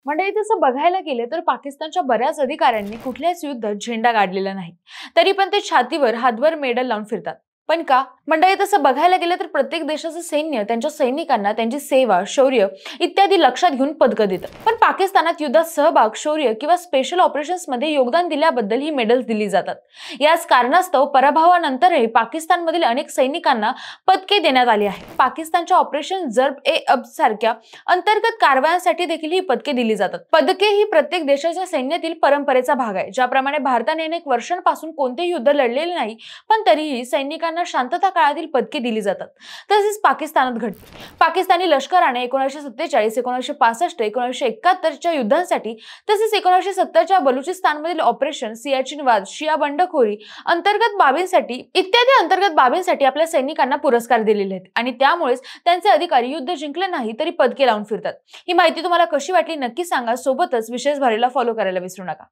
म्हणजे तसं बघायला गेलं तर पाकिस्तानच्या बऱ्याच अधिकाऱ्यांनी कुठल्याच युद्धात झेंडा गाडलेला नाही. तरी पण ते छातीवर हातभर मेडल लावून फिरतात. पण का? मंडळी तसं बघायला गेलं तर प्रत्येक देशाचं सैन्य त्यांच्या सैनिकांना त्यांची सेवा, शौर्य इत्यादी लक्षात घेऊन पदकं देतं. पण पाकिस्तानात युद्धात सहभाग, शौर्य किंवा स्पेशल ऑपरेशन्समध्ये योगदान दिल्याबद्दल ही मेडल्स दिली जातात. याच कारणास्तव पराभवानंतरही पाकिस्तानमधील अनेक सैनिकांना पदके देण्यात आली आहेत. पाकिस्तानच्या ऑपरेशन जर्ब-ए-अब्द सारख्या अंतर्गत कारवायांसाठी देखील ही पदके दिली जातात. पदके ही प्रत्येक देशाच्या सैन्यातील परंपरेचा भाग आहे. ज्याप्रमाणे भारताने अनेक वर्षांपासून कोणतेही युद्ध लढलेले नाही, पण तरीही सैनिकांना शांतता काळातील पदके दिली जातात. तसेच पाकिस्तानात घडते. पाकिस्तानी लष्कराने 1947, 1965, 1971 च्या युद्धांसाठी तसेच 1970 च्या बलुचिस्तानमधील ऑपरेशन सियाचिन वाद, शिया बंडखोरी अंतर्गत बाबींसाठी इत्यादी अंतर्गत बाबींसाठी आपल्या सैनिकांना पुरस्कार दिलेले आहेत आणि त्यामुळेच त्यांचे अधिकारी युद्ध जिंकले नाही तरी पदके लावून फिरतात. ही माहिती तुम्हाला कशी वाटली नक्की सांगा. सोबतच विशेष भारीला फॉलो करायला विसरू नका.